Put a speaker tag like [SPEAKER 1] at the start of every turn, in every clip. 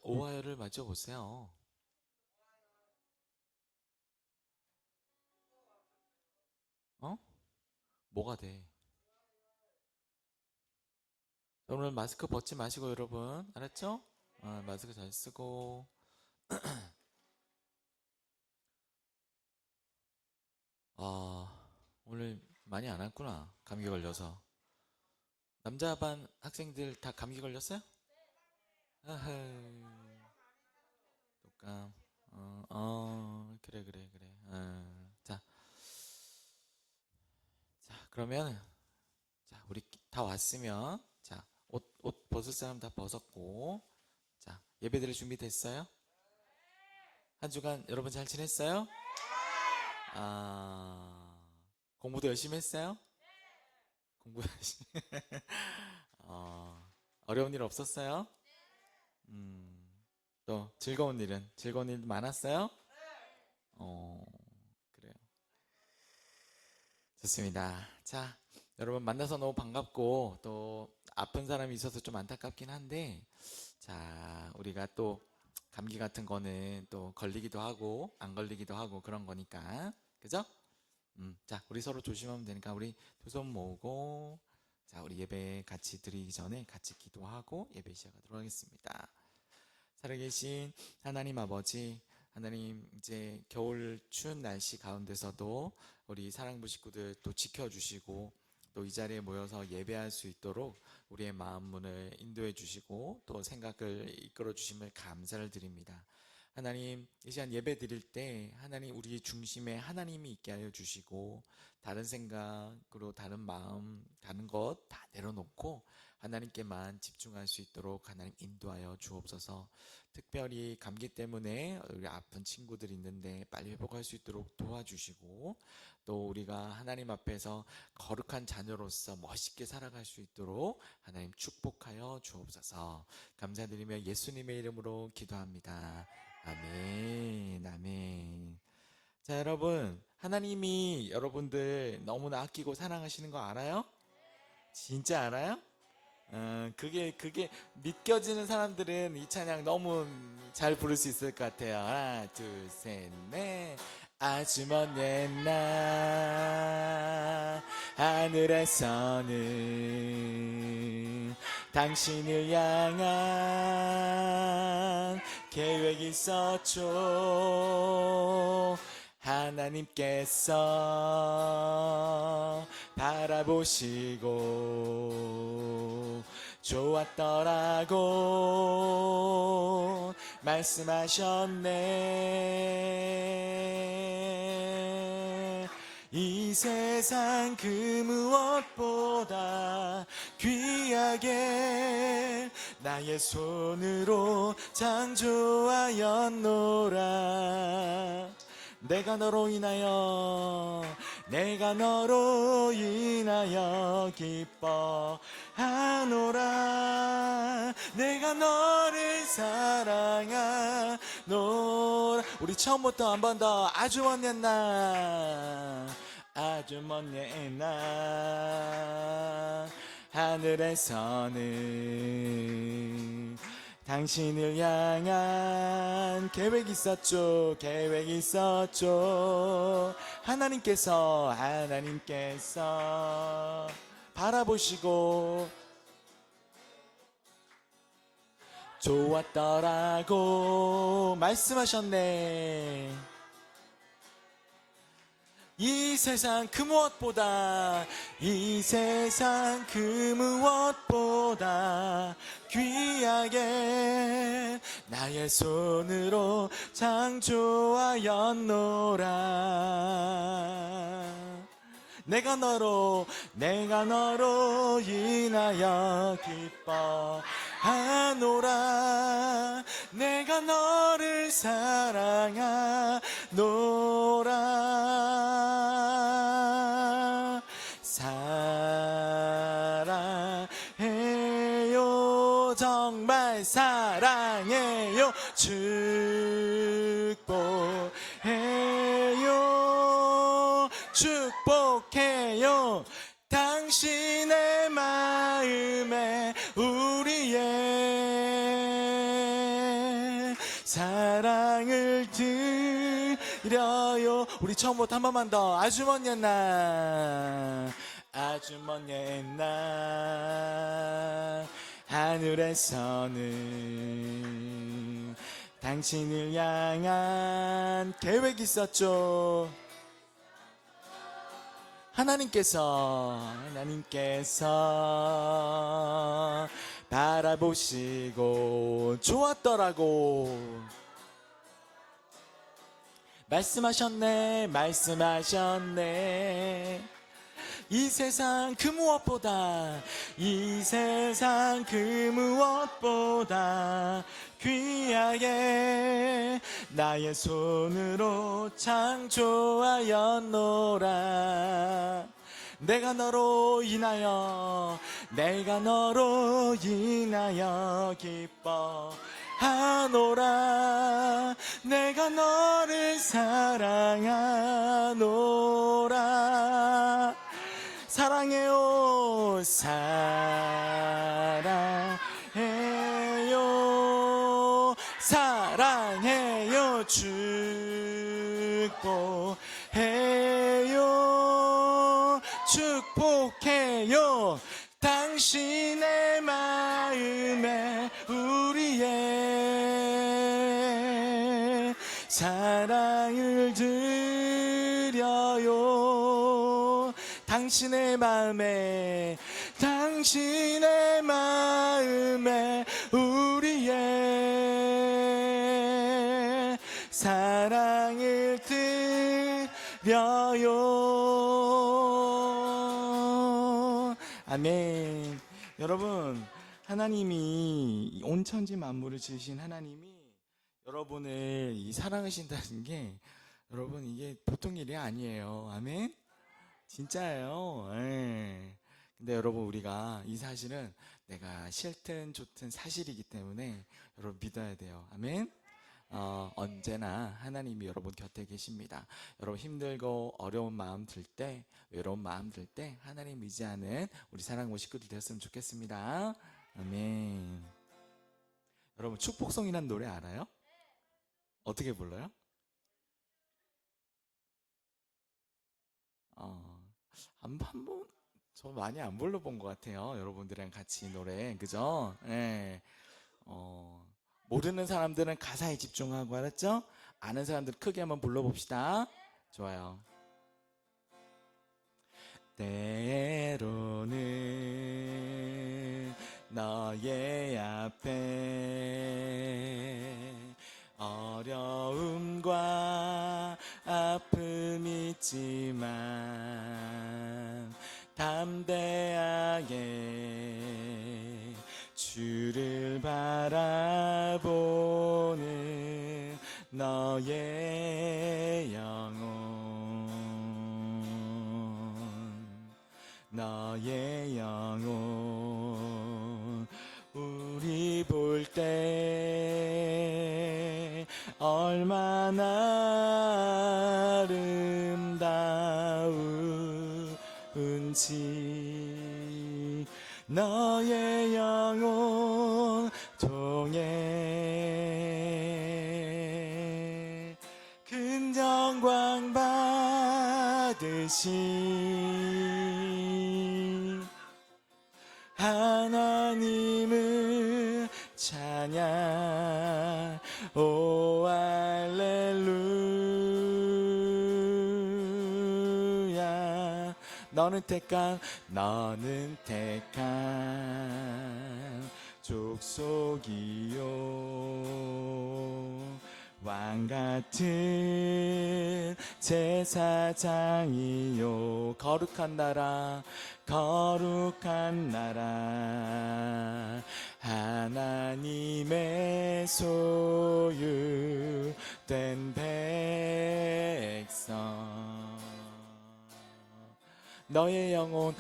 [SPEAKER 1] 오하이오를 맞춰보세요. 어? 뭐가 돼? 오늘 마스크 벗지 마시고 여러분 알았죠? 마스크 잘 쓰고. 오늘 많이 안 왔구나. 감기 걸려서. 남자 반 학생들 다 감기 걸렸어요? 아흐, 독감. 그래, 그래, 그래. 자, 그러면, 자, 우리 다 왔으면, 자, 옷 벗을 사람 다 벗었고, 자, 예배 드릴 준비 됐어요? 한 주간 여러분 잘 지냈어요? 아, 공부도 열심히 했어요? 공부 열심히. 어려운 일 없었어요? 음, 또 즐거운 일 많았어요? 어, 그래요. 좋습니다. 자, 여러분 만나서 너무 반갑고 또 아픈 사람이 있어서 좀 안타깝긴 한데, 자, 우리가 또 감기 같은 거는 또 걸리기도 하고 안 걸리기도 하고 그런 거니까, 그죠? 자, 우리 서로 조심하면 되니까 우리 두 손 모으고, 자, 우리 예배 같이 드리기 전에 같이 기도하고 예배 시작하도록 하겠습니다. 살아계신 하나님 아버지, 하나님 이제 겨울 추운 날씨 가운데서도 우리 사랑부 식구들 또 지켜주시고 또 이 자리에 모여서 예배할 수 있도록 우리의 마음 문을 인도해 주시고 또 생각을 이끌어 주심을 감사를 드립니다. 하나님, 이 시간 예배 드릴 때 하나님 우리 중심에 하나님이 있게 하여 주시고 다른 생각으로 다른 마음, 다른 것 다 내려놓고 하나님께만 집중할 수 있도록 하나님 인도하여 주옵소서. 특별히 감기 때문에 우리 아픈 친구들 있는데 빨리 회복할 수 있도록 도와주시고 또 우리가 하나님 앞에서 거룩한 자녀로서 멋있게 살아갈 수 있도록 하나님 축복하여 주옵소서. 감사드리며 예수님의 이름으로 기도합니다. 아멘, 아멘. 자, 여러분, 하나님이 여러분들 너무나 아끼고 사랑하시는 거 알아요? 진짜 알아요? 그게 믿겨지는 사람들은 이 찬양 너무 잘 부를 수 있을 것 같아요. 하나, 둘, 셋, 넷. 아주 먼 옛날 하늘에서는 당신을 향한 계획이 있었죠. 하나님께서 바라보시고 좋았더라고 말씀하셨네. 이 세상 그 무엇보다 귀하게 나의 손으로 창조하였노라. 내가 너로 인하여 기뻐하노라. 내가 너를 사랑하노라. 우리 처음부터 한 번 더. 아주 먼 옛날 하늘에서는 당신을 향한 계획이 있었죠. 하나님께서 바라보시고 좋았더라고 말씀하셨네. 이 세상 그 무엇보다 귀하게 나의 손으로 창조하였노라. 내가 너로 인하여 기뻐하노라. 내가 너를 사랑하노라. 사랑해요, 정말 사랑해요, 축복해요. 당신의 마음에 우리의 사랑을 드려요. 우리 처음부터 한 번만 더. 아주 먼 옛날, 아주 먼 옛날 하늘에서는 당신을 향한 계획이 있었죠. 하나님께서 바라보시고 좋았더라고. 말씀하셨네. 이 세상 그 무엇보다, 이 세상 그 무엇보다 귀하게 나의 손으로 창조하였노라. 내가 너로 인하여 기뻐하노라. 내가 너를 사랑하노라. 사랑해요, 사랑해요, 축복해요. 당신의 마음에 우리의 사랑을 드려요. 당신의 마음에 우리의 사랑을 드려요. 아멘. 여러분, 하나님이 온 천지 만물을 지으신 하나님이 여러분을 사랑하신다는 게, 여러분, 이게 보통 일이 아니에요. 아멘. 진짜예요. 예. 근데 여러분, 우리가 이 사실은 내가 싫든 좋든 사실이기 때문에 여러분 믿어야 돼요. 아멘. 언제나 하나님이 여러분 곁에 계십니다. 여러분 힘들고 어려운 마음 들 때, 외로운 마음 들 때 하나님 의지하는 우리 사랑하는 식구들 되었으면 좋겠습니다. 아멘. 여러분, 축복송이라는 노래 알아요? 어떻게 불러요? 한번 저 많이 안 불러본 것 같아요. 여러분들이랑 같이 노래, 그죠? 예. 모르는 사람들은 가사에 집중하고, 알았죠? 아는 사람들 크게 한번 불러봅시다. 좋아요. 때로는 너의 앞에 어려움과 아픔 있지만 담대하게 주를 바라보는 너의 영혼 우리 볼 때 얼마나 아름다운지 너의 영혼 통해 근정광 받으신 하나님을 찬양. 오 할렐루야. 너는 택한 족속이요 왕같은 제사장이요 거룩한 나라 하나님의 소유된 백성. 너의 영혼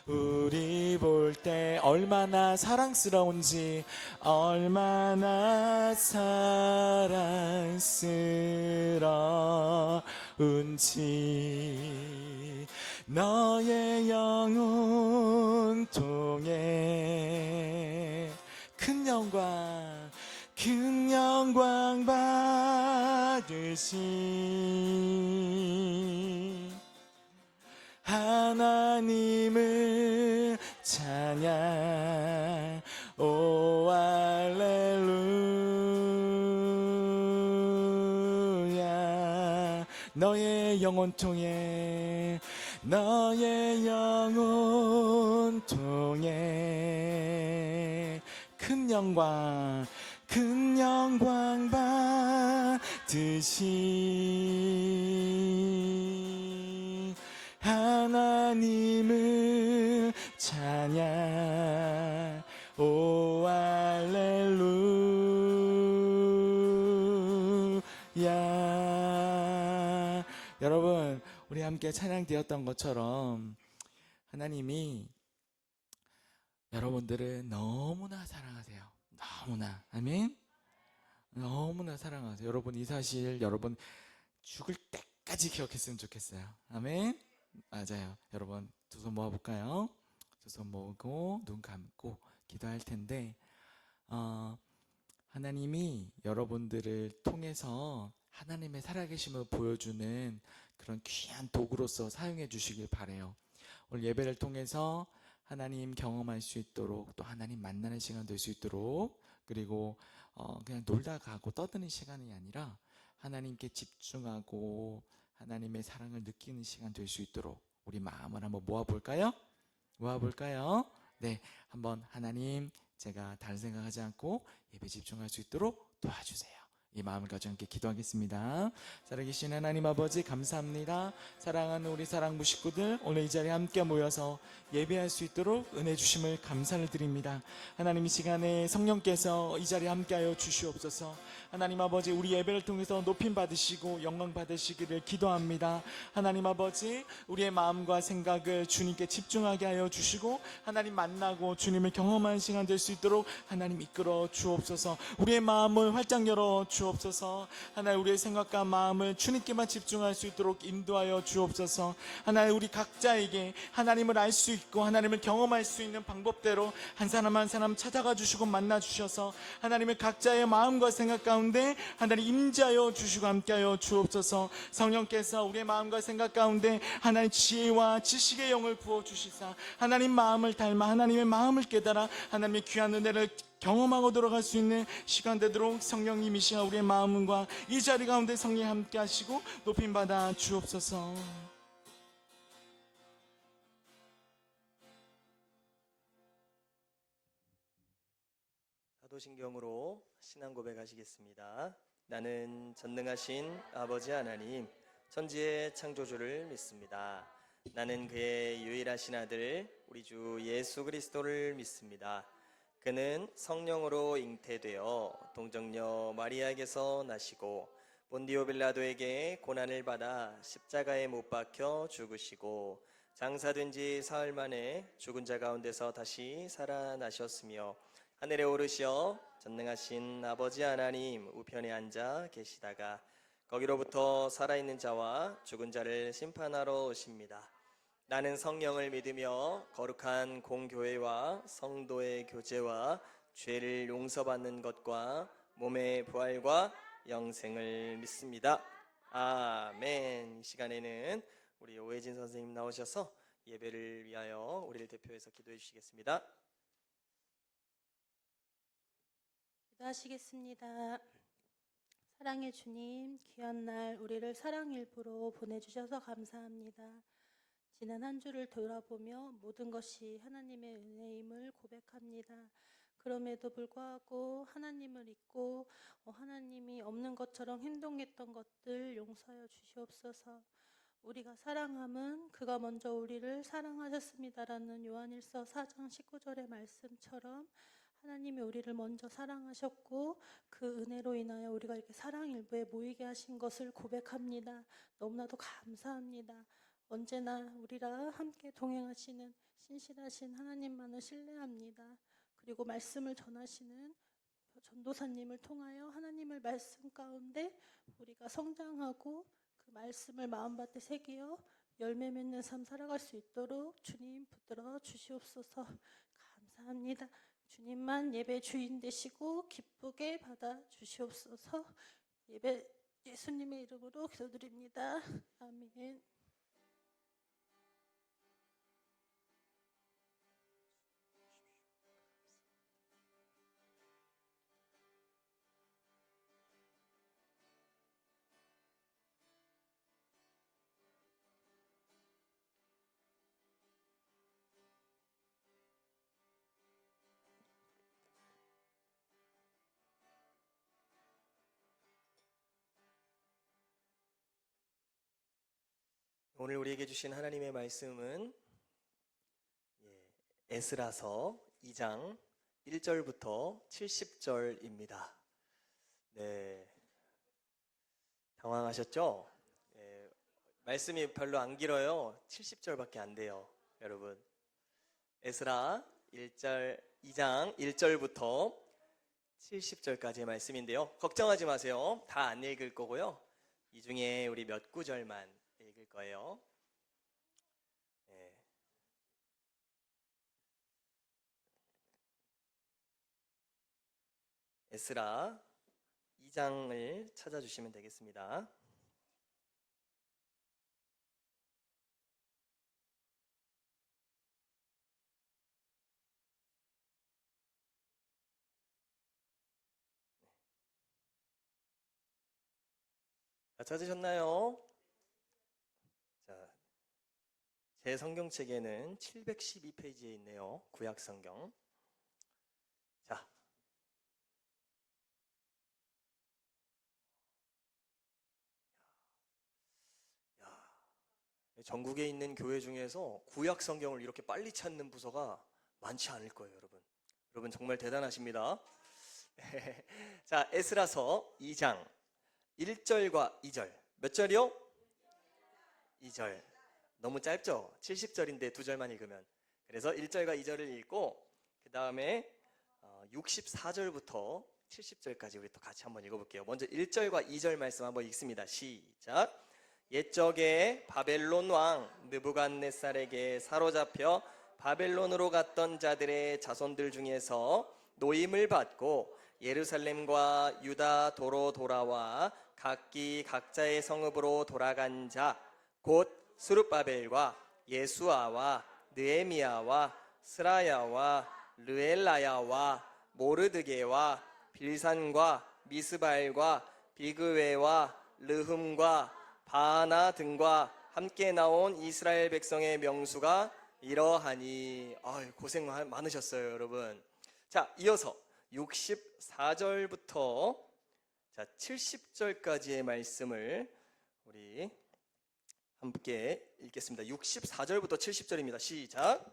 [SPEAKER 1] 우리 볼 때 얼마나 사랑스러운지 너의 영혼 통해 큰 영광 받으신 하나님을 찬양. 오 할렐루야. 너의 영혼 통해 큰 영광 받으신 하나님을 찬양. 오 할렐루야. 여러분, 우리 함께 찬양되었던 것처럼 하나님이 여러분들을 너무나 사랑하세요. 너무나. 아멘. 너무나 사랑하세요. 여러분, 이 사실 여러분 죽을 때까지 기억했으면 좋겠어요. 아멘. 맞아요. 여러분, 두 손 모아볼까요? 두 손 모으고 눈 감고 기도할 텐데, 하나님이 여러분들을 통해서 하나님의 살아계심을 보여주는 그런 귀한 도구로서 사용해 주시길 바라요. 오늘 예배를 통해서 하나님 경험할 수 있도록, 또 하나님 만나는 시간 될 수 있도록, 그리고 그냥 놀다 가고 떠드는 시간이 아니라 하나님께 집중하고 하나님의 사랑을 느끼는 시간 될 수 있도록 우리 마음을 한번 모아볼까요? 네, 한번 하나님, 제가 다른 생각하지 않고 예배 집중할 수 있도록 도와주세요. 이 마음을 가지고 함께 기도하겠습니다. 살아계신 하나님 아버지, 감사합니다. 사랑하는 우리 사랑부 식구들, 오늘 이 자리에 함께 모여서 예배할 수 있도록 은혜 주심을 감사를 드립니다. 하나님, 이 시간에 성령께서 이 자리에 함께하여 주시옵소서. 하나님 아버지, 우리 예배를 통해서 높임 받으시고 영광 받으시기를 기도합니다. 하나님 아버지, 우리의 마음과 생각을 주님께 집중하게 하여 주시고 하나님 만나고 주님을 경험하는 시간 될 수 있도록 하나님 이끌어 주옵소서. 우리의 마음을 활짝 열어 주옵소서. 하나님, 우리의 생각과 마음을 주님께만 집중할 수 있도록 인도하여 주옵소서. 하나님, 우리 각자에게 하나님을 알 수 있고 하나님을 경험할 수 있는 방법대로 한 사람 한 사람 찾아가 주시고 만나 주셔서 하나님의 각자의 마음과 생각 가운데 하나님 임재하여 주시고 함께하여 주옵소서. 성령께서 우리의 마음과 생각 가운데 하나님 지혜와 지식의 영을 부어 주시사 하나님 마음을 닮아 하나님의 마음을 깨달아 하나님의 귀한 은혜를 경험하고 돌아갈 수 있는 시간 되도록 성령님 이 시간 우리의 마음과 이 자리 가운데 성령 함께 하시고 높임 받아 주옵소서.
[SPEAKER 2] 사도신경으로 신앙 고백하시겠습니다. 나는 전능하신 아버지 하나님, 천지의 창조주를 믿습니다. 나는 그의 유일하신 아들 우리 주 예수 그리스도를 믿습니다. 그는 성령으로 잉태되어 동정녀 마리아에게서 나시고 본디오 빌라도에게 고난을 받아 십자가에 못 박혀 죽으시고 장사된 지 사흘 만에 죽은 자 가운데서 다시 살아나셨으며 하늘에 오르시어 전능하신 아버지 하나님 우편에 앉아 계시다가 거기로부터 살아있는 자와 죽은 자를 심판하러 오십니다. 나는 성령을 믿으며 거룩한 공교회와 성도의 교제와 죄를 용서받는 것과 몸의 부활과 영생을 믿습니다. 아멘. 이 시간에는 우리 오혜진 선생님 나오셔서 예배를 위하여 우리를 대표해서 기도해 주시겠습니다.
[SPEAKER 3] 기도하시겠습니다. 사랑의 주님, 귀한 날 우리를 사랑 일부로 보내주셔서 감사합니다. 지난 한 주를 돌아보며 모든 것이 하나님의 은혜임을 고백합니다. 그럼에도 불구하고 하나님을 잊고 하나님이 없는 것처럼 행동했던 것들 용서하여 주시옵소서. 우리가 사랑함은 그가 먼저 우리를 사랑하셨습니다라는 요한일서 4장 19절의 말씀처럼 하나님이 우리를 먼저 사랑하셨고 그 은혜로 인하여 우리가 이렇게 사랑일부에 모이게 하신 것을 고백합니다. 너무나도 감사합니다. 언제나 우리랑 함께 동행하시는 신실하신 하나님만을 신뢰합니다. 그리고 말씀을 전하시는 전도사님을 통하여 하나님의 말씀 가운데 우리가 성장하고 그 말씀을 마음밭에 새기어 열매 맺는 삶 살아갈 수 있도록 주님 붙들어 주시옵소서. 감사합니다. 주님만 예배 주인 되시고 기쁘게 받아 주시옵소서. 예배 예수님의 이름으로 기도드립니다. 아멘.
[SPEAKER 2] 오늘 우리에게 주신 하나님의 말씀은 에스라서 2장 1절부터 70절입니다. 네, 당황하셨죠? 말씀이 별로 안 길어요. 70절밖에 안 돼요, 여러분. 에스라 2장 1절부터 70절까지의 말씀인데요. 걱정하지 마세요. 다 안 읽을 거고요. 이 중에 우리 몇 구절만 읽을 거예요. 에스라 2장을 찾아주시면 되겠습니다. 자, 찾으셨나요? 자, 제 성경책에는 712페이지에 있네요. 구약 성경. 자, 전국에 있는 교회 중에서 구약 성경을 이렇게 빨리 찾는 부서가 많지 않을 거예요, 여러분. 여러분 정말 대단하십니다. 자, 에스라서 2장 1절과 2절. 몇 절이요? 2절. 너무 짧죠? 70절인데 2절만 읽으면. 그래서 1절과 2절을 읽고 그 다음에 64절부터 70절까지 우리 또 같이 한번 읽어볼게요. 먼저 1절과 2절 말씀 한번 읽습니다. 시작. 옛적에 바벨론 왕 느부갓네살에게 사로잡혀 바벨론으로 갔던 자들의 자손들 중에서 노임을 받고 예루살렘과 유다 도로 돌아와 각기 각자의 성읍으로 돌아간 자 곧 스룹바벨과 예수아와 느헤미야와 스라야와 르엘라야와 모르드게와 빌산과 미스발과 비그웨와 르흠과 바하나 등과 함께 나온 이스라엘 백성의 명수가 이러하니. 고생 많으셨어요, 여러분. 자, 이어서 64절부터 70절까지의 말씀을 우리 함께 읽겠습니다. 64절부터 70절입니다. 시작.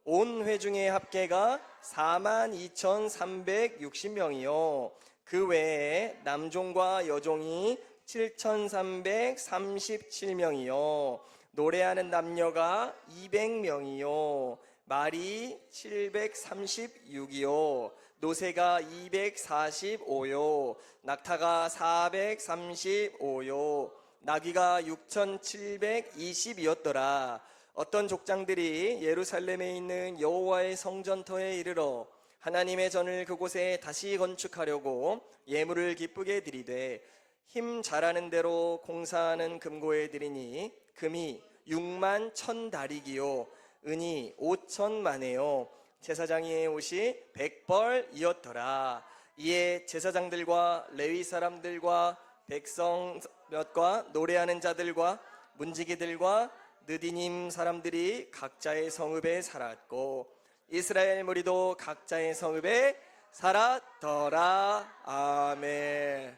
[SPEAKER 2] 온 회중의 합계가 42,360명이요 그 외에 남종과 여종이 7,337명이요 노래하는 남녀가 200명이요 말이 736이요 노새가 245요 낙타가 435요 나귀가 6,720이었더라. 어떤 족장들이 예루살렘에 있는 여호와의 성전터에 이르러 하나님의 전을 그곳에 다시 건축하려고 예물을 기쁘게 드리되 힘 잘하는 대로 공사하는 금고에 드리니 금이 6만 1,000다리기요 은이 5,000만에요 제사장의 옷이 100벌이었더라. 이에 제사장들과 레위 사람들과 백성과 노래하는 자들과 문지기들과 느디님 사람들이 각자의 성읍에 살았고 이스라엘 무리도 각자의 성읍에 살았더라. 아멘.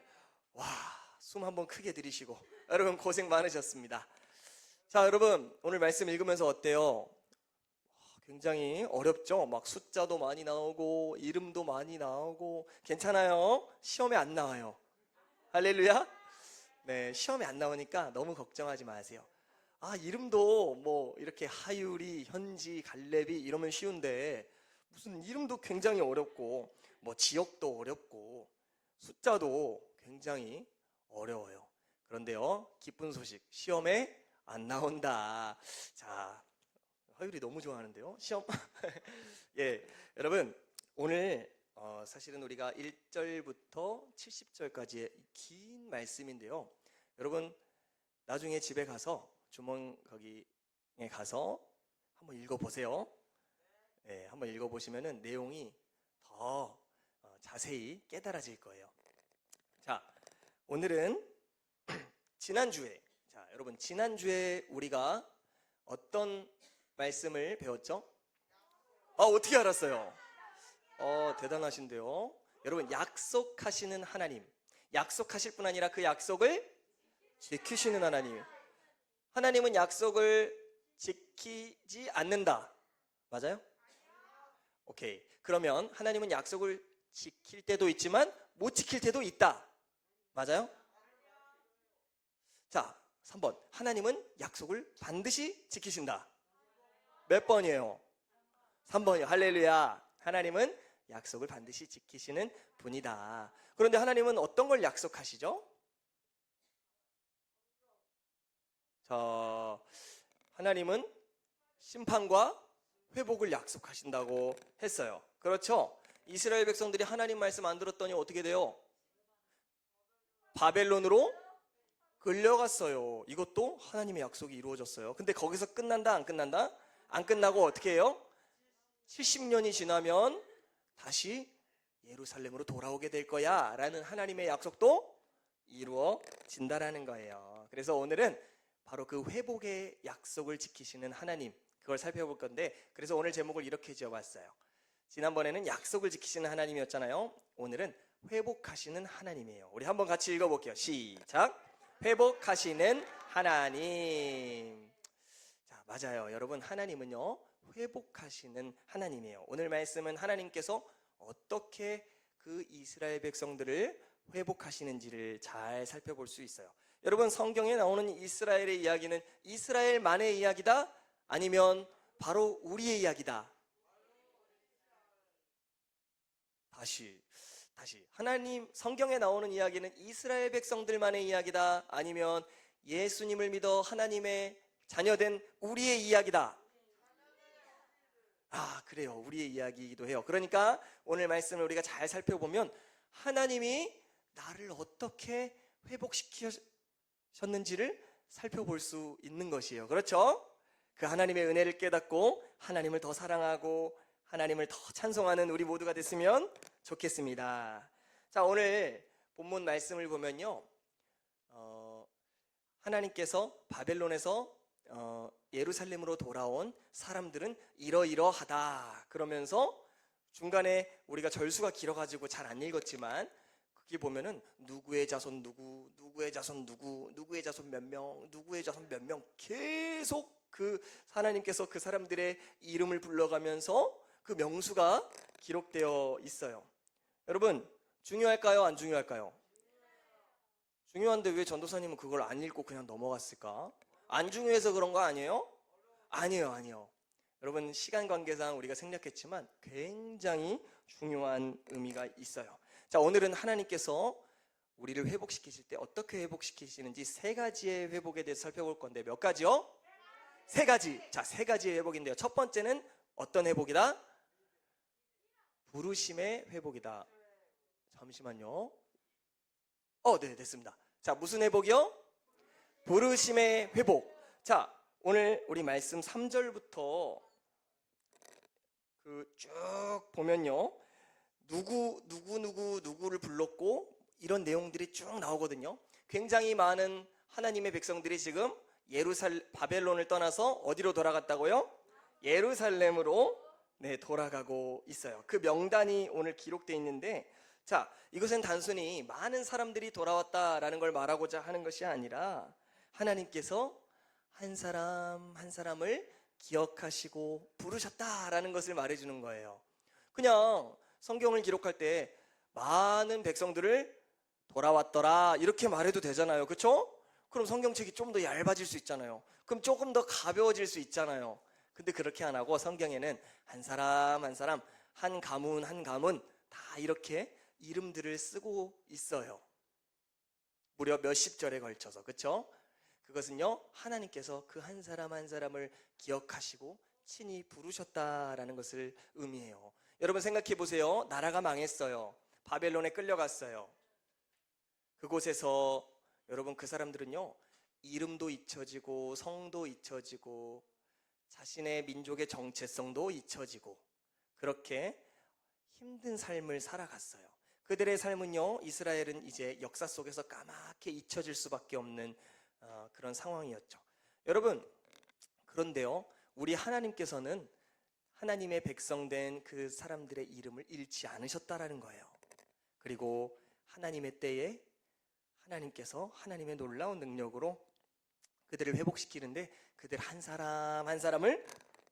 [SPEAKER 2] 와, 숨 한번 크게 들이쉬고 여러분 고생 많으셨습니다. 자, 여러분 오늘 말씀 읽으면서 어때요? 굉장히 어렵죠? 막 숫자도 많이 나오고 이름도 많이 나오고. 괜찮아요? 시험에 안 나와요. 할렐루야. 네, 시험에 안 나오니까 너무 걱정하지 마세요. 이름도 뭐 이렇게 하유리, 현지, 갈렙이 이러면 쉬운데 무슨 이름도 굉장히 어렵고 뭐 지역도 어렵고 숫자도 굉장히 어려워요. 그런데요, 기쁜 소식, 시험에 안 나온다. 자, 하율이 너무 좋아하는데요. 시험. 예, 여러분 오늘 사실은 우리가 1절부터 70절까지의 긴 말씀인데요. 여러분 나중에 집에 가서 주머니 거기에 가서 한번 읽어보세요. 네, 한번 읽어보시면은 내용이 더 자세히 깨달아질 거예요. 자, 오늘은 지난주에, 자, 여러분 지난주에 우리가 어떤 말씀을 배웠죠? 어떻게 알았어요? 대단하신데요. 여러분 약속하시는 하나님, 약속하실 뿐 아니라 그 약속을 지키시는 하나님. 하나님은 약속을 지키지 않는다. 맞아요? 오케이. 그러면 하나님은 약속을 지킬 때도 있지만 못 지킬 때도 있다. 맞아요? 자, 3번. 하나님은 약속을 반드시 지키신다. 몇 번이에요? 3번이요. 할렐루야. 하나님은 약속을 반드시 지키시는 분이다. 그런데 하나님은 어떤 걸 약속하시죠? 자, 하나님은 심판과 회복을 약속하신다고 했어요. 그렇죠? 이스라엘 백성들이 하나님 말씀 안 들었더니 어떻게 돼요? 바벨론으로 끌려갔어요. 이것도 하나님의 약속이 이루어졌어요. 근데 거기서 끝난다, 안 끝난다? 안 끝나고 어떻게 해요? 70년이 지나면 다시 예루살렘으로 돌아오게 될 거야 라는 하나님의 약속도 이루어진다라는 거예요. 그래서 오늘은 바로 그 회복의 약속을 지키시는 하나님, 그걸 살펴볼 건데, 그래서 오늘 제목을 이렇게 지어봤어요. 지난번에는 약속을 지키시는 하나님이었잖아요. 오늘은 회복하시는 하나님이에요. 우리 한번 같이 읽어볼게요. 시작. 회복하시는 하나님. 자, 맞아요. 여러분, 하나님은요 회복하시는 하나님이에요. 오늘 말씀은 하나님께서 어떻게 그 이스라엘 백성들을 회복하시는지를 잘 살펴볼 수 있어요. 여러분, 성경에 나오는 이스라엘의 이야기는 이스라엘만의 이야기다? 아니면 바로 우리의 이야기다? 다시 하나님 성경에 나오는 이야기는 이스라엘 백성들만의 이야기다? 아니면 예수님을 믿어 하나님의 자녀된 우리의 이야기다? 그래요. 우리의 이야기이기도 해요. 그러니까 오늘 말씀을 우리가 잘 살펴보면 하나님이 나를 어떻게 회복시키셨는지를 살펴볼 수 있는 것이에요. 그렇죠? 그 하나님의 은혜를 깨닫고 하나님을 더 사랑하고 하나님을 더 찬송하는 우리 모두가 됐으면 좋겠습니다. 자, 오늘 본문 말씀을 보면요, 하나님께서 바벨론에서 예루살렘으로 돌아온 사람들은 이러이러하다 그러면서 중간에 우리가 절수가 길어가지고 잘 안 읽었지만 거기 보면은 누구의 자손 누구, 누구의 자손 누구, 누구의 자손 몇 명, 누구의 자손 몇 명, 계속 그 하나님께서 그 사람들의 이름을 불러가면서 그 명수가 기록되어 있어요. 여러분, 중요할까요? 안 중요할까요? 중요한데 왜 전도사님은 그걸 안 읽고 그냥 넘어갔을까? 안 중요해서 그런 거 아니에요? 아니에요. 여러분, 시간 관계상 우리가 생략했지만 굉장히 중요한 의미가 있어요. 자, 오늘은 하나님께서 우리를 회복시키실 때 어떻게 회복시키시는지 세 가지의 회복에 대해서 살펴볼 건데, 몇 가지요? 세 가지. 자, 세 가지의 회복인데요. 첫 번째는 어떤 회복이다? 부르심의 회복이다. 잠시만요. 네, 됐습니다. 자, 무슨 회복이요? 부르심의 회복. 자, 오늘 우리 말씀 3절부터 쭉 보면요, 누구를 불렀고 이런 내용들이 쭉 나오거든요. 굉장히 많은 하나님의 백성들이 지금 바벨론을 떠나서 어디로 돌아갔다고요? 예루살렘으로 돌아가고 있어요. 그 명단이 오늘 기록되어 있는데, 자, 이것은 단순히 많은 사람들이 돌아왔다라는 걸 말하고자 하는 것이 아니라 하나님께서 한 사람 한 사람을 기억하시고 부르셨다라는 것을 말해주는 거예요. 그냥 성경을 기록할 때 많은 백성들을 돌아왔더라 이렇게 말해도 되잖아요. 그렇죠? 그럼 성경책이 좀 더 얇아질 수 있잖아요. 그럼 조금 더 가벼워질 수 있잖아요. 근데 그렇게 안 하고 성경에는 한 사람 한 사람, 한 가문 한 가문 다 이렇게 이름들을 쓰고 있어요. 무려 몇십 절에 걸쳐서. 그렇죠? 그것은요, 하나님께서 그 한 사람 한 사람을 기억하시고 친히 부르셨다라는 것을 의미해요. 여러분 생각해 보세요. 나라가 망했어요. 바벨론에 끌려갔어요. 그곳에서 여러분 그 사람들은요, 이름도 잊혀지고 성도 잊혀지고 자신의 민족의 정체성도 잊혀지고 그렇게 힘든 삶을 살아갔어요. 그들의 삶은요, 이스라엘은 이제 역사 속에서 까맣게 잊혀질 수밖에 없는 그런 상황이었죠. 여러분, 그런데요, 우리 하나님께서는 하나님의 백성된 그 사람들의 이름을 잃지 않으셨다라는 거예요. 그리고 하나님의 때에 하나님께서 하나님의 놀라운 능력으로 그들을 회복시키는데 그들 한 사람 한 사람을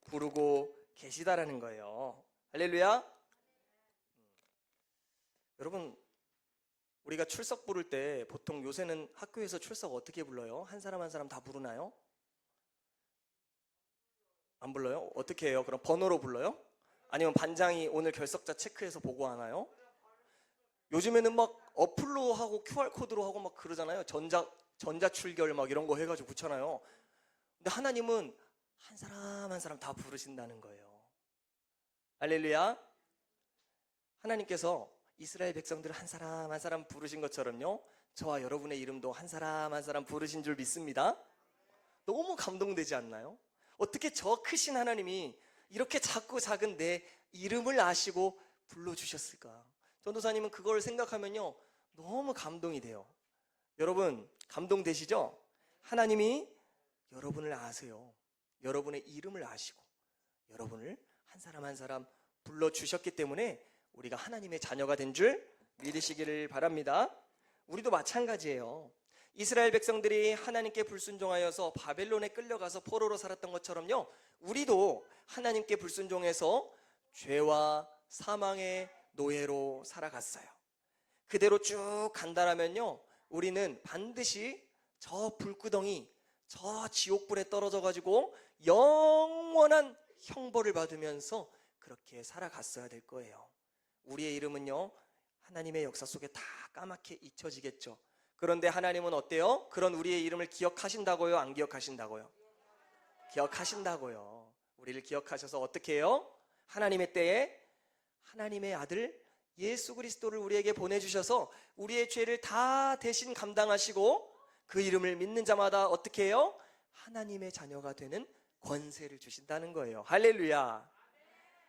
[SPEAKER 2] 부르고 계시다라는 거예요. 할렐루야. 여러분, 우리가 출석 부를 때 보통 요새는 학교에서 출석 어떻게 불러요? 한 사람 한 사람 다 부르나요? 안 불러요? 어떻게 해요? 그럼 번호로 불러요? 아니면 반장이 오늘 결석자 체크해서 보고하나요? 요즘에는 막 어플로 하고 QR코드로 하고 막 그러잖아요. 전자출결 막 이런 거 해가지고 붙잖아요. 근데 하나님은 한 사람 한 사람 다 부르신다는 거예요. 할렐루야. 하나님께서 이스라엘 백성들을 한 사람 한 사람 부르신 것처럼요, 저와 여러분의 이름도 한 사람 한 사람 부르신 줄 믿습니다. 너무 감동되지 않나요? 어떻게 저 크신 하나님이 이렇게 작고 작은 내 이름을 아시고 불러주셨을까? 전도사님은 그걸 생각하면요, 너무 감동이 돼요. 여러분, 감동되시죠? 하나님이 여러분을 아세요. 여러분의 이름을 아시고 여러분을 한 사람 한 사람 불러주셨기 때문에 우리가 하나님의 자녀가 된 줄 믿으시기를 바랍니다. 우리도 마찬가지예요. 이스라엘 백성들이 하나님께 불순종하여서 바벨론에 끌려가서 포로로 살았던 것처럼요, 우리도 하나님께 불순종해서 죄와 사망의 노예로 살아갔어요. 그대로 쭉 간다라면요, 우리는 반드시 저 불구덩이, 저 지옥불에 떨어져 가지고 영원한 형벌을 받으면서 그렇게 살아갔어야 될 거예요. 우리의 이름은요, 하나님의 역사 속에 다 까맣게 잊혀지겠죠. 그런데 하나님은 어때요? 그런 우리의 이름을 기억하신다고요? 안 기억하신다고요? 기억하신다고요. 우리를 기억하셔서 어떻게 해요? 하나님의 때에 하나님의 아들 예수 그리스도를 우리에게 보내주셔서 우리의 죄를 다 대신 감당하시고 그 이름을 믿는 자마다 어떻게 해요? 하나님의 자녀가 되는 권세를 주신다는 거예요. 할렐루야.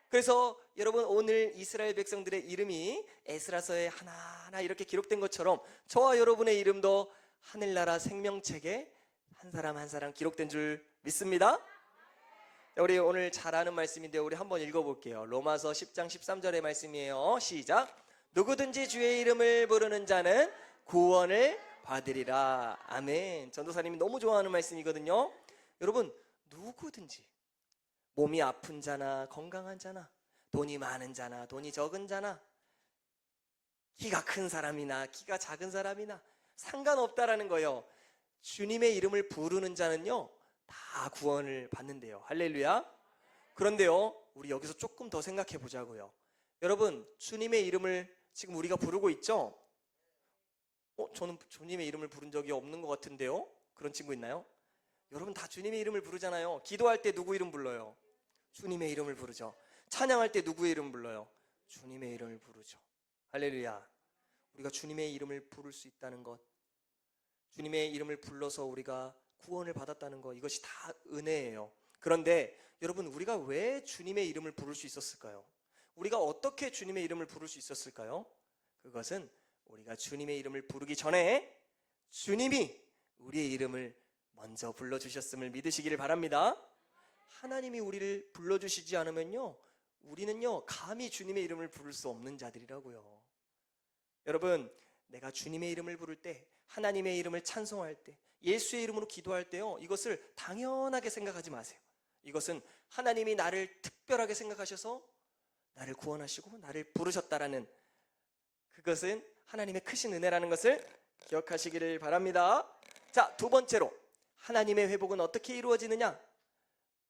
[SPEAKER 2] 그래서 여러분, 오늘 이스라엘 백성들의 이름이 에스라서에 하나하나 이렇게 기록된 것처럼 저와 여러분의 이름도 하늘나라 생명책에 한 사람 한 사람 기록된 줄 믿습니다. 우리 오늘 잘 아는 말씀인데 우리 한번 읽어볼게요. 로마서 10장 13절의 말씀이에요. 시작. 누구든지 주의 이름을 부르는 자는 구원을 받으리라. 아멘. 전도사님이 너무 좋아하는 말씀이거든요. 여러분, 누구든지 몸이 아픈 자나 건강한 자나 돈이 많은 자나 돈이 적은 자나 키가 큰 사람이나 키가 작은 사람이나 상관없다라는 거예요. 주님의 이름을 부르는 자는요, 다 구원을 받는데요. 할렐루야. 그런데요, 우리 여기서 조금 더 생각해 보자고요. 여러분, 주님의 이름을 지금 우리가 부르고 있죠? 저는 주님의 이름을 부른 적이 없는 것 같은데요? 그런 친구 있나요? 여러분 다 주님의 이름을 부르잖아요. 기도할 때 누구 이름 불러요? 주님의 이름을 부르죠. 찬양할 때 누구의 이름 불러요? 주님의 이름을 부르죠. 할렐루야. 우리가 주님의 이름을 부를 수 있다는 것, 주님의 이름을 불러서 우리가 구원을 받았다는 것, 이것이 다 은혜예요. 그런데 여러분, 우리가 왜 주님의 이름을 부를 수 있었을까요? 우리가 어떻게 주님의 이름을 부를 수 있었을까요? 그것은 우리가 주님의 이름을 부르기 전에 주님이 우리의 이름을 먼저 불러주셨음을 믿으시기를 바랍니다. 하나님이 우리를 불러주시지 않으면요, 우리는요 감히 주님의 이름을 부를 수 없는 자들이라고요. 여러분, 내가 주님의 이름을 부를 때, 하나님의 이름을 찬송할 때, 예수의 이름으로 기도할 때요, 이것을 당연하게 생각하지 마세요. 이것은 하나님이 나를 특별하게 생각하셔서 나를 구원하시고 나를 부르셨다라는, 그것은 하나님의 크신 은혜라는 것을 기억하시기를 바랍니다. 자, 두 번째로, 하나님의 회복은 어떻게 이루어지느냐?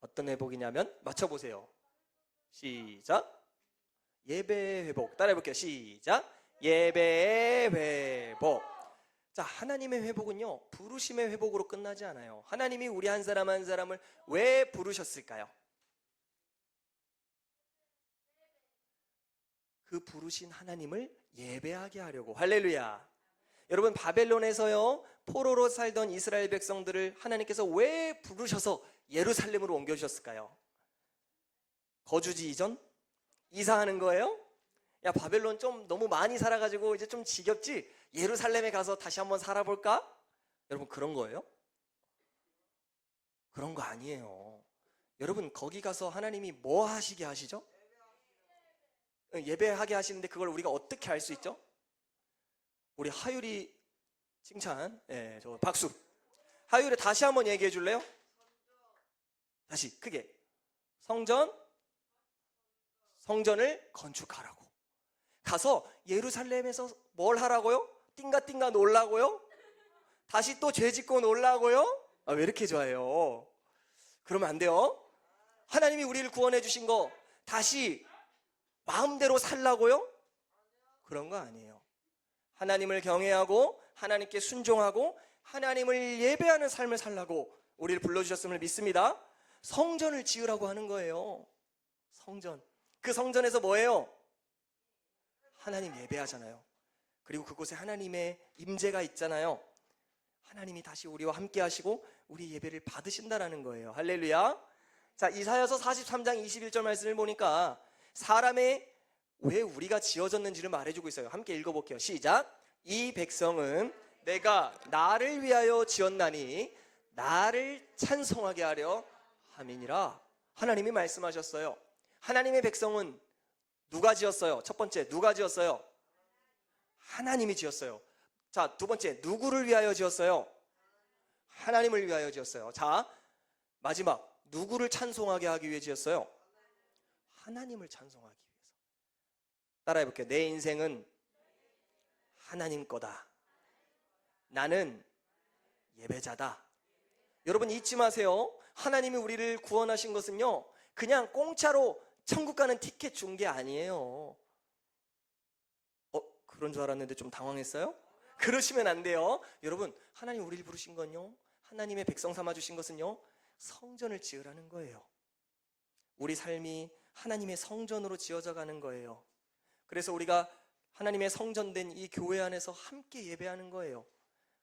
[SPEAKER 2] 어떤 회복이냐면, 맞춰보세요. 시작. 예배의 회복. 따라해볼게요. 시작. 예배의 회복. 자, 하나님의 회복은요, 부르심의 회복으로 끝나지 않아요. 하나님이 우리 한 사람 한 사람을 왜 부르셨을까요? 그 부르신 하나님을 예배하게 하려고. 할렐루야. 여러분, 바벨론에서요 포로로 살던 이스라엘 백성들을 하나님께서 왜 부르셔서 예루살렘으로 옮겨주셨을까요? 거주지 이전? 이사하는 거예요? 야, 바벨론 좀 너무 많이 살아가지고 이제 좀 지겹지? 예루살렘에 가서 다시 한번 살아볼까? 여러분, 그런 거예요? 그런 거 아니에요. 여러분, 거기 가서 하나님이 뭐 하시게 하시죠? 예배하게 하시는데 그걸 우리가 어떻게 알 수 있죠? 우리 하율이 칭찬, 저 박수. 하율이 다시 한번 얘기해 줄래요? 다시 크게. 성전을 건축하라고. 가서 예루살렘에서 뭘 하라고요? 띵가띵가 놀라고요? 다시 또 죄 짓고 놀라고요? 왜 이렇게 좋아해요? 그러면 안 돼요. 하나님이 우리를 구원해 주신 거 다시 마음대로 살라고요? 그런 거 아니에요. 하나님을 경외하고 하나님께 순종하고 하나님을 예배하는 삶을 살라고 우리를 불러주셨음을 믿습니다. 성전을 지으라고 하는 거예요. 성전. 그 성전에서 뭐예요? 하나님 예배하잖아요. 그리고 그곳에 하나님의 임재가 있잖아요. 하나님이 다시 우리와 함께 하시고 우리 예배를 받으신다라는 거예요. 할렐루야. 자, 이사야서 43장 21절 말씀을 보니까 사람의 왜 우리가 지어졌는지를 말해주고 있어요. 함께 읽어볼게요. 시작. 이 백성은 내가 나를 위하여 지었나니 나를 찬송하게 하려 함이니라. 하나님이 말씀하셨어요. 하나님의 백성은 누가 지었어요? 첫 번째, 누가 지었어요? 하나님이 지었어요. 자, 두 번째, 누구를 위하여 지었어요? 하나님을 위하여 지었어요. 자, 마지막, 누구를 찬송하게 하기 위해 지었어요? 하나님을 찬송하기 위해서. 따라해볼게요. 내 인생은 하나님 거다. 나는 예배자다. 여러분, 잊지 마세요. 하나님이 우리를 구원하신 것은요 그냥 공짜로 천국 가는 티켓 준 게 아니에요. 그런 줄 알았는데 좀 당황했어요? 그러시면 안 돼요. 여러분, 하나님 우리를 부르신 건요, 하나님의 백성 삼아 주신 것은요 성전을 지으라는 거예요. 우리 삶이 하나님의 성전으로 지어져 가는 거예요. 그래서 우리가 하나님의 성전된 이 교회 안에서 함께 예배하는 거예요.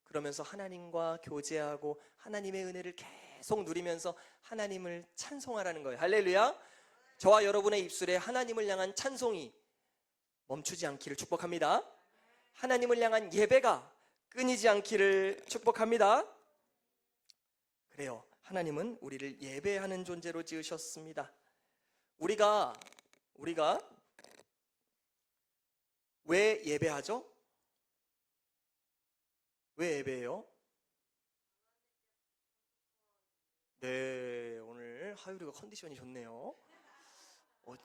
[SPEAKER 2] 그러면서 하나님과 교제하고 하나님의 은혜를 계속 누리면서 하나님을 찬송하라는 거예요. 할렐루야. 저와 여러분의 입술에 하나님을 향한 찬송이 멈추지 않기를 축복합니다. 하나님을 향한 예배가 끊이지 않기를 축복합니다. 그래요. 하나님은 우리를 예배하는 존재로 지으셨습니다. 우리가 왜 예배하죠? 왜 예배해요? 네, 오늘 하율이가 컨디션이 좋네요.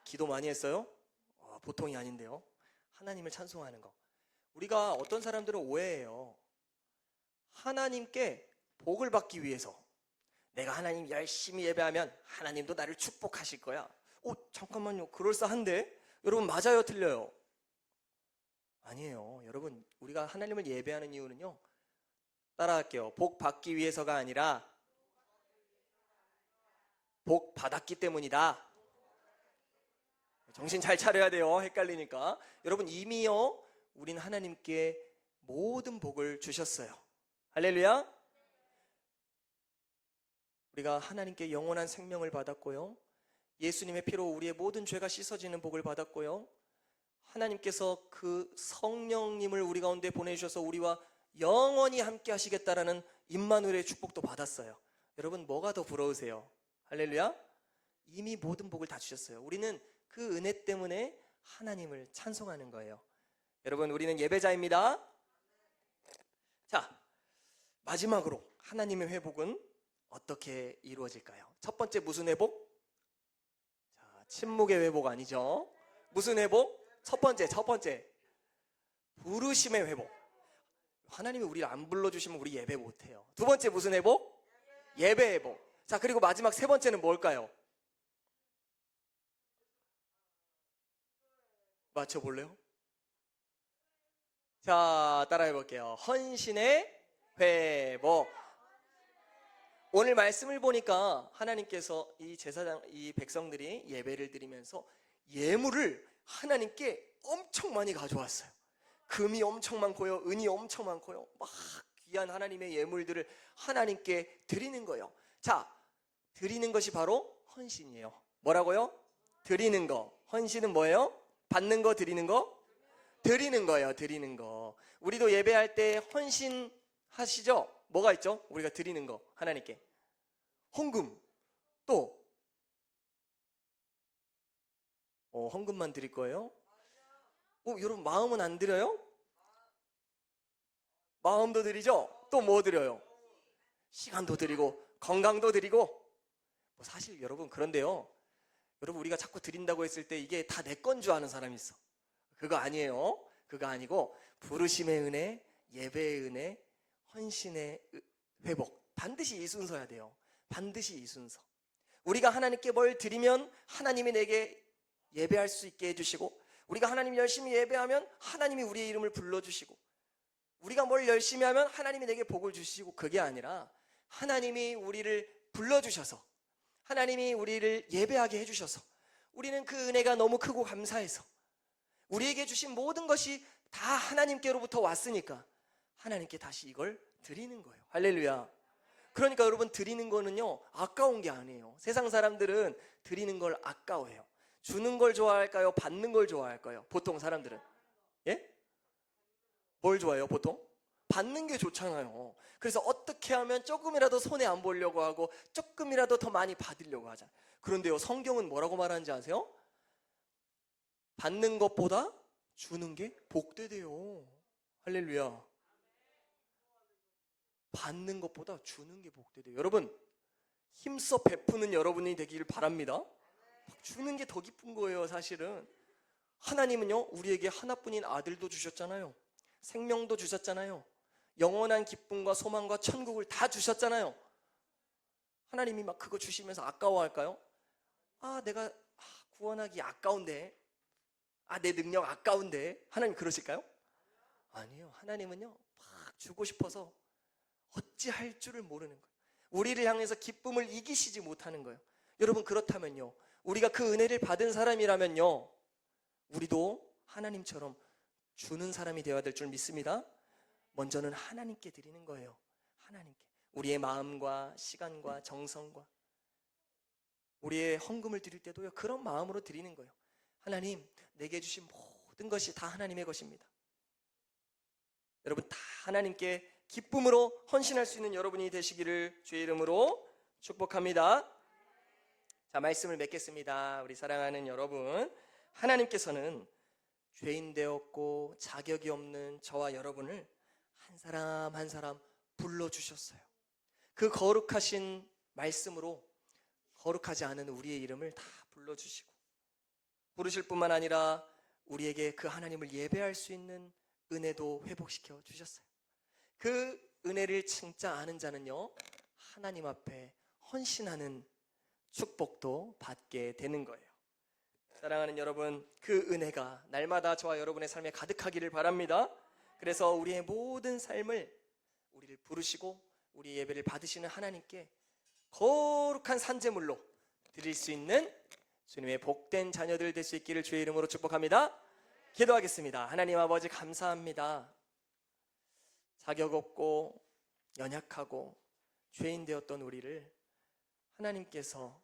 [SPEAKER 2] 기도 많이 했어요? 보통이 아닌데요. 하나님을 찬송하는 거. 우리가 어떤 사람들은 오해해요. 하나님께 복을 받기 위해서 내가 하나님 열심히 예배하면 하나님도 나를 축복하실 거야. 잠깐만요. 그럴싸한데? 여러분, 맞아요? 틀려요? 아니에요. 여러분, 우리가 하나님을 예배하는 이유는요, 따라할게요. 복 받기 위해서가 아니라 복 받았기 때문이다. 정신 잘 차려야 돼요. 헷갈리니까. 여러분, 이미요 우린 하나님께 모든 복을 주셨어요. 할렐루야. 우리가 하나님께 영원한 생명을 받았고요, 예수님의 피로 우리의 모든 죄가 씻어지는 복을 받았고요, 하나님께서 그 성령님을 우리 가운데 보내주셔서 우리와 영원히 함께 하시겠다라는 임마누엘의 축복도 받았어요. 여러분, 뭐가 더 부러우세요? 할렐루야. 이미 모든 복을 다 주셨어요. 우리는 그 은혜 때문에 하나님을 찬송하는 거예요. 여러분, 우리는 예배자입니다. 자, 마지막으로 하나님의 회복은 어떻게 이루어질까요? 첫 번째, 무슨 회복? 자, 침묵의 회복 아니죠? 무슨 회복? 첫 번째 부르심의 회복. 하나님이 우리를 안 불러주시면 우리 예배 못해요. 두 번째, 무슨 회복? 예배 회복. 자, 그리고 마지막 세 번째는 뭘까요? 맞춰볼래요? 자, 따라해볼게요. 헌신의 회복. 오늘 말씀을 보니까 하나님께서 이 제사장, 이 백성들이 예배를 드리면서 예물을 하나님께 엄청 많이 가져왔어요. 금이 엄청 많고요, 은이 엄청 많고요, 막 귀한 하나님의 예물들을 하나님께 드리는 거예요. 자, 드리는 것이 바로 헌신이에요. 뭐라고요? 드리는 거. 헌신은 뭐예요? 받는 거, 드리는 거? 드리는 거예요. 드리는 거. 우리도 예배할 때 헌신 하시죠? 뭐가 있죠? 우리가 드리는 거 하나님께. 헌금. 또 헌금만 드릴 거예요? 여러분 마음은 안 드려요? 마음도 드리죠? 또 뭐 드려요? 시간도 드리고 건강도 드리고. 사실 여러분 그런데요, 여러분 우리가 자꾸 드린다고 했을 때 이게 다 내 건 줄 아는 사람이 있어. 그거 아니에요. 그거 아니고 부르심의 은혜, 예배의 은혜, 헌신의 회복, 반드시 이 순서야 돼요. 반드시 이 순서. 우리가 하나님께 뭘 드리면 하나님이 내게 예배할 수 있게 해주시고, 우리가 하나님 열심히 예배하면 하나님이 우리의 이름을 불러주시고, 우리가 뭘 열심히 하면 하나님이 내게 복을 주시고, 그게 아니라 하나님이 우리를 불러주셔서, 하나님이 우리를 예배하게 해주셔서, 우리는 그 은혜가 너무 크고 감사해서 우리에게 주신 모든 것이 다 하나님께로부터 왔으니까 하나님께 다시 이걸 드리는 거예요. 할렐루야. 그러니까 여러분, 드리는 거는요 아까운 게 아니에요. 세상 사람들은 드리는 걸 아까워해요. 주는 걸 좋아할까요? 받는 걸 좋아할까요? 보통 사람들은. 예? 뭘 좋아해요 보통? 받는 게 좋잖아요. 그래서 어떻게 하면 조금이라도 손해 안 보려고 하고 조금이라도 더 많이 받으려고 하잖아요. 그런데요, 성경은 뭐라고 말하는지 아세요? 받는 것보다 주는 게 복되대요. 할렐루야. 받는 것보다 주는 게 복되대요. 여러분, 힘써 베푸는 여러분이 되기를 바랍니다. 주는 게 더 기쁜 거예요. 사실은 하나님은요 우리에게 하나뿐인 아들도 주셨잖아요. 생명도 주셨잖아요. 영원한 기쁨과 소망과 천국을 다 주셨잖아요. 하나님이 막 그거 주시면서 아까워할까요? 내가 구원하기 아까운데, 내 능력 아까운데, 하나님 그러실까요? 아니에요. 하나님은요 막 주고 싶어서 어찌할 줄을 모르는 거예요. 우리를 향해서 기쁨을 이기시지 못하는 거예요. 여러분, 그렇다면요, 우리가 그 은혜를 받은 사람이라면요, 우리도 하나님처럼 주는 사람이 되어야 될 줄 믿습니다. 먼저는 하나님께 드리는 거예요. 하나님께. 우리의 마음과 시간과 정성과 우리의 헌금을 드릴 때도요 그런 마음으로 드리는 거예요. 하나님, 내게 주신 모든 것이 다 하나님의 것입니다. 여러분, 다 하나님께 기쁨으로 헌신할 수 있는 여러분이 되시기를 주의 이름으로 축복합니다. 자, 말씀을 맺겠습니다. 우리 사랑하는 여러분, 하나님께서는 죄인 되었고 자격이 없는 저와 여러분을 한 사람 한 사람 불러주셨어요. 그 거룩하신 말씀으로 거룩하지 않은 우리의 이름을 다 불러주시고, 부르실 뿐만 아니라 우리에게 그 하나님을 예배할 수 있는 은혜도 회복시켜 주셨어요. 그 은혜를 진짜 아는 자는요 하나님 앞에 헌신하는 축복도 받게 되는 거예요. 사랑하는 여러분, 그 은혜가 날마다 저와 여러분의 삶에 가득하기를 바랍니다. 그래서 우리의 모든 삶을 우리를 부르시고 우리 예배를 받으시는 하나님께 거룩한 산제물로 드릴 수 있는 주님의 복된 자녀들 될 수 있기를 주의 이름으로 축복합니다. 기도하겠습니다. 하나님 아버지, 감사합니다. 자격 없고 연약하고 죄인 되었던 우리를 하나님께서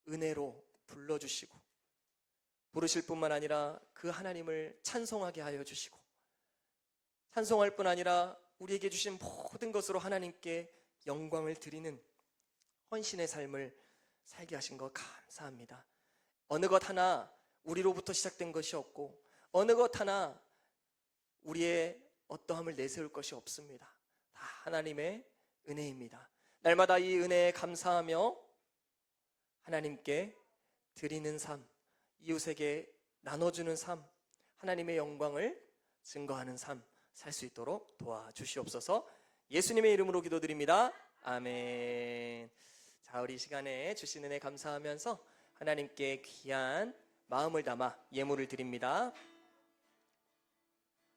[SPEAKER 2] 은혜로 불러주시고, 부르실 뿐만 아니라 그 하나님을 찬송하게 하여 주시고, 찬송할 뿐 아니라 우리에게 주신 모든 것으로 하나님께 영광을 드리는 헌신의 삶을 살게 하신 것 감사합니다. 어느 것 하나 우리로부터 시작된 것이 없고, 어느 것 하나 우리의 어떠함을 내세울 것이 없습니다. 다 하나님의 은혜입니다. 날마다 이 은혜에 감사하며 하나님께 드리는 삶, 이웃에게 나눠주는 삶, 하나님의 영광을 증거하는 삶 살 수 있도록 도와주시옵소서. 예수님의 이름으로 기도드립니다. 아멘. 자, 우리 시간에 주신 은혜 감사하면서 하나님께 귀한 마음을 담아 예물을 드립니다.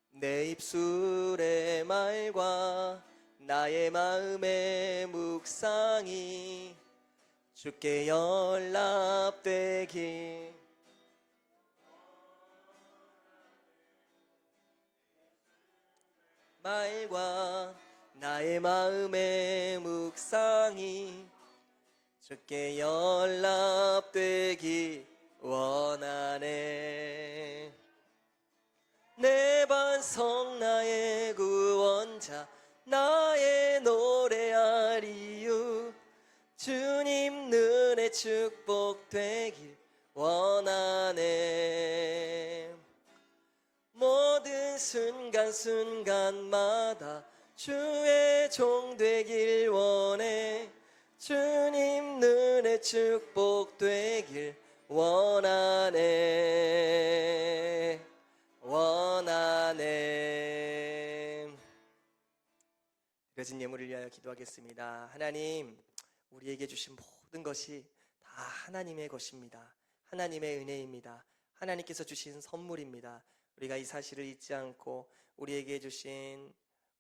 [SPEAKER 2] 내 입술의 말과 나의 마음의 묵상이 주께 연락되길 말과 나의 마음의 묵상이 주께 연락되기 원하네. 내 반석 나의 구원자 나의 노래할 이유 주님 눈에 축복되길 원하네. 모든 순간순간마다 주의 종 되길 원해. 주님 눈에 축복되길 원하네. 원하네. 드려진 예물을 위하여 기도하겠습니다. 하나님, 우리에게 주신 모든 것이 다 하나님의 것입니다. 하나님의 은혜입니다. 하나님께서 주신 선물입니다. 우리가 이 사실을 잊지 않고 우리에게 주신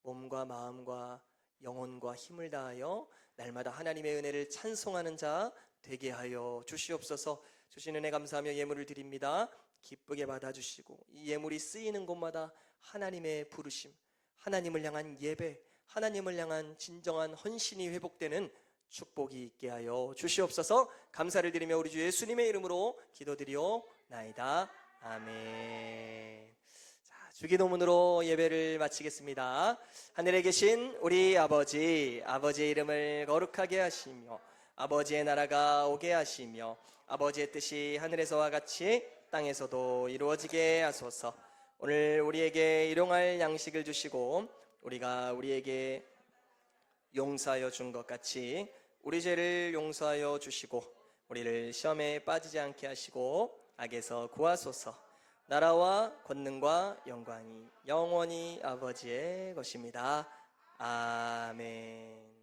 [SPEAKER 2] 몸과 마음과 영혼과 힘을 다하여 날마다 하나님의 은혜를 찬송하는 자 되게 하여 주시옵소서. 주신 은혜 감사하며 예물을 드립니다. 기쁘게 받아주시고 이 예물이 쓰이는 곳마다 하나님의 부르심, 하나님을 향한 예배, 하나님을 향한 진정한 헌신이 회복되는 축복이 있게 하여 주시옵소서. 감사를 드리며 우리 주 예수님의 이름으로 기도드리옵나이다. 아멘. 자, 주기도문으로 예배를 마치겠습니다. 하늘에 계신 우리 아버지, 아버지의 이름을 거룩하게 하시며 아버지의 나라가 오게 하시며 아버지의 뜻이 하늘에서와 같이 땅에서도 이루어지게 하소서. 오늘 우리에게 일용할 양식을 주시고 우리가 우리에게 용서하여 준 것 같이 우리 죄를 용서하여 주시고 우리를 시험에 빠지지 않게 하시고 악에서 구하소서. 나라와 권능과 영광이 영원히 아버지의 것입니다. 아멘.